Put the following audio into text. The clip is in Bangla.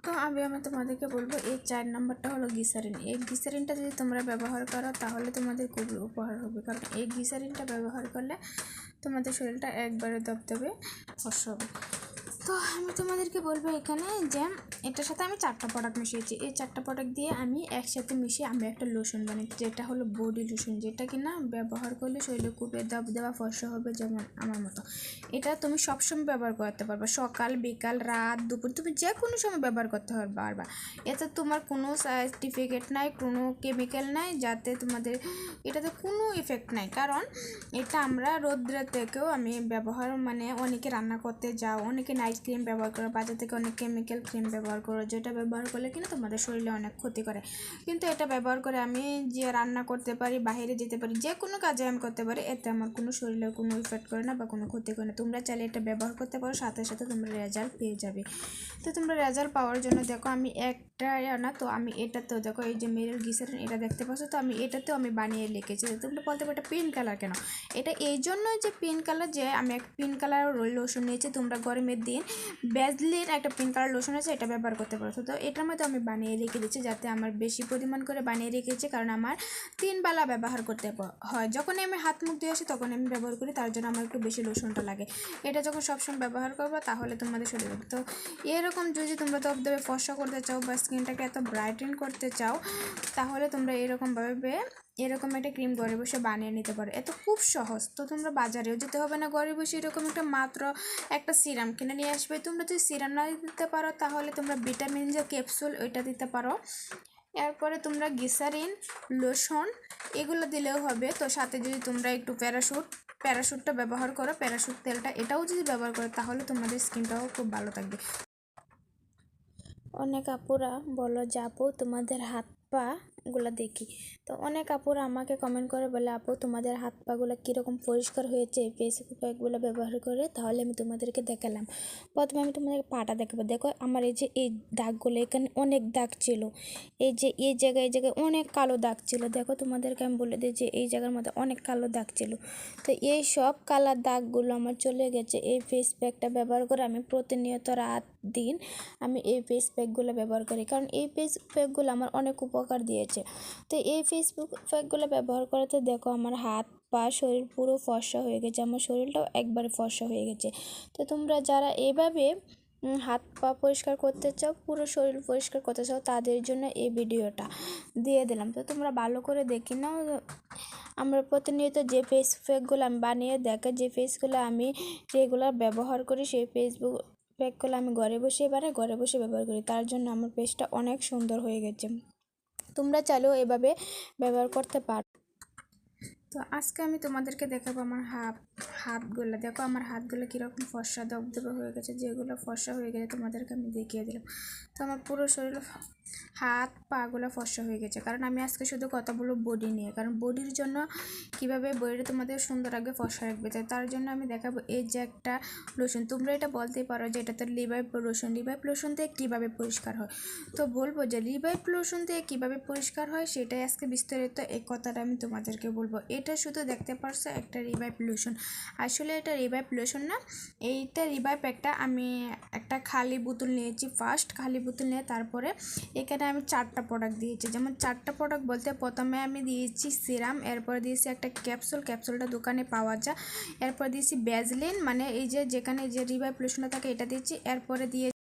তো আমি তোমাদেরকে বলবো এই 4 নম্বরটা হলো গ্লিসারিন। এই গ্লিসারিনটা যদি তোমরা ব্যবহার করো তাহলে তোমাদের খুবই উপকার হবে, কারণ এই গ্লিসারিনটা ব্যবহার করলে তোমাদের শরীরটা একবারে দবদবে ফর্সা হবে। তো আমি তোমাদেরকে বলবো এখানে যে এটার সাথে আমি 4টা প্রোডাক্ট মিশিয়েছি। এই 4টা প্রোডাক্ট দিয়ে আমি একসাথে মিশিয়ে আমি একটা লোশন বানিয়েছি, যেটা হলো বডি লোশন, যেটা কিনা ব্যবহার করলে শরীরে খুব দবদবা ফর্সা হবে, যেমন আমার মতো। এটা তুমি সবসময় ব্যবহার করতে পারবে, সকাল বিকাল রাত দুপুর তুমি যে কোনো সময় ব্যবহার করতে পারবা। এতে তোমার কোনো সার্টিফিকেট নাই, কোনো কেমিক্যাল নাই, যাতে তোমাদের এটাতে কোনো ইফেক্ট নাই। কারণ এটা আমরা রোদ্রের থেকেও আমি ব্যবহার মানে অনেকে রান্না করতে যাও, অনেকে নাইট ক্রিম ব্যবহার করো, বাজার থেকে অনেক কেমিক্যাল ক্রিম ব্যবহার করো, যেটা ব্যবহার করলে কিন্তু তোমাদের শরীরে অনেক ক্ষতি করে। কিন্তু এটা ব্যবহার করে আমি যে রান্না করতে পারি, বাইরে যেতে পারি, যে কোনো কাজে আমি করতে পারি, এতে আমার কোনো শরীরে কোনো ইফেক্ট করে না বা কোনো ক্ষতি করে না। তোমরা চাইলে এটা ব্যবহার করতে পারো, সাথে সাথে তোমরা রেজাল্ট পেয়ে যাবে। তো তোমরা রেজাল্ট পাওয়ার জন্য দেখো আমি একটা না, তো আমি এটাতেও দেখো এই যে মেরিল গ্লিসারিন এটা দেখতে পাচ্ছ, তো আমি এটাতেও আমি বানিয়ে লিখেছি। তোমরা বলতে পারো এটা পিঙ্ক কালার কেন? এটা এই জন্যই যে পিঙ্ক কালার, যে আমি একটা পিঙ্ক কালার লোশন নিয়েছি। তোমরা গরমের দিন ভ্যাসলিন একটা পিঙ্ক কালার লোশন আছে, এটা ব্যবহার করতে পারো। তো এটার মধ্যে আমি বানিয়ে রেখে দিচ্ছি, যাতে আমার বেশি পরিমাণ করে বানিয়ে রেখেছি, কারণ আমার 3 বেলা ব্যবহার করতে হয়। যখনই আমি হাত মুখ দিয়ে আসি তখন আমি ব্যবহার করি, তার জন্য আমার একটু বেশি লোশনটা লাগে। এটা যখন সবসময় ব্যবহার করবো তাহলে তোমাদের শরীরে, তো এরকম যদি তোমরা দবদবে ফর্সা করতে চাও বা স্কিনটাকে এত ব্রাইটেন করতে চাও, তাহলে তোমরা এরকমভাবে এরকম একটা ক্রিম ঘরে বসে বানিয়ে নিতে পারো। এত খুব সহজ। তো তোমরা বাজারেও যেতে হবে না, ঘরে বসে এরকম একটা মাত্র একটা সিরাম কিনে নিয়ে আসবে। তোমরা যদি সিরাম না দিতে পারো তাহলে তোমরা ভিটামিন যে ক্যাপসুল ওইটা দিতে পারো। এরপরে তোমরা গ্লিসারিন লোশন এগুলো দিলেও হবে। তো সাথে যদি তোমরা একটু প্যারাশুটটা ব্যবহার করো, প্যারাশুট তেলটা, এটাও যদি ব্যবহার করো তাহলে তোমাদের স্কিনটাও খুব ভালো থাকবে। অনেক আপুরা বলো যে আপু তোমাদের হাত পা গুলো দেখি, তো অনেক আপুরা আমাকে কমেন্ট করে বলে আপু তোমাদের হাত পাগুলো কীরকম পরিষ্কার হয়েছে ফেস প্যাকগুলো ব্যবহার করে। তাহলে আমি তোমাদেরকে দেখালাম। প্রথমে আমি তোমাদেরকে পাটা দেখাবো। দেখো আমার এই যে এই দাগগুলো, এখানে অনেক দাগ ছিল, এই যে এই জায়গায় অনেক কালো দাগ ছিল। দেখো তোমাদেরকে আমি বলে দিই যে এই জায়গার মধ্যে অনেক কালো দাগ ছিল। তো এই সব কালো দাগগুলো আমার চলে গেছে এই ফেস প্যাকটা ব্যবহার করে। আমি প্রতিনিয়ত রাত দিন আমি এই ফেস প্যাকগুলো ব্যবহার করি, কারণ এই ফেস প্যাকগুলো আমার অনেক উপকার দিয়েছে। তো এই ফেস প্যাকগুলো ব্যবহার করাতে দেখো আমার হাত পা শরীর পুরো ফর্সা হয়ে গেছে, আমার শরীরটাও একবারে ফর্সা হয়ে গেছে। তো তোমরা যারা এভাবে হাত পা পরিষ্কার করতে চাও, পুরো শরীর পরিষ্কার করতে চাও, তাদের জন্য এই ভিডিওটা দিয়ে দিলাম। তো তোমরা ভালো করে দেখি নাও। আমরা প্রতিনিয়ত যে ফেস প্যাকগুলো আমি বানিয়ে দেখাই, যে ফেসগুলো আমি রেগুলার ব্যবহার করি, সেই প্যাকগুলো আমি ঘরে বসে ব্যবহার করি। তার জন্য আমার ফেসটা অনেক সুন্দর হয়ে গেছে। তোমরা চাইলেও এভাবে ব্যবহার করতে পারো। তো আজকে আমি তোমাদেরকে দেখাবো আমার হাতগুলো। দেখো আমার হাতগুলো কীরকম ফর্সা দবদবে হয়ে গেছে। যেগুলো ফর্সা হয়ে গেছে তোমাদেরকে আমি দেখিয়ে দিলাম। তো আমার পুরো শরীর হাত পাগুলো ফর্সা হয়ে গেছে, কারণ আমি আজকে শুধু কথা বলবো বডি নিয়ে, কারণ বডির জন্য কীভাবে বডিটা তোমাদের সুন্দর রাখবে, ফর্সা রাখবে, তার জন্য আমি দেখাবো এই যে একটা লোশন। তোমরা এটা বলতেই পারো যে এটা তো রিভাইভ লোশন দিয়ে কীভাবে পরিষ্কার হয়। তো বলবো যে রিভাইভ লোশন দিয়ে কীভাবে পরিষ্কার হয় সেটাই আজকে বিস্তারিত এই কথাটা আমি তোমাদেরকে বলবো। এটা শুধু দেখতে পারছো একটা রিভাইভ লোশন, আসলে এটা রিভাইভ লোশন না, এইটা রিভাইভ আমি একটা খালি বোতল নিয়েছি। ফার্স্ট খালি বোতল নিয়ে তারপরে এখানে আমি 4টা প্রোডাক্ট দিয়েছি। যেমন 4টা প্রোডাক্ট বলতে প্রথমে আমি দিয়েছি সিরাম, এরপর দিয়েছি একটা ক্যাপসুলটা দোকানে পাওয়া যায়, এরপর দিয়েছি ভ্যাসলিন মানে এই যে যেখানে যে রিভাইভ লোশনটা থাকে এটা দিয়েছি, এরপরে দিয়ে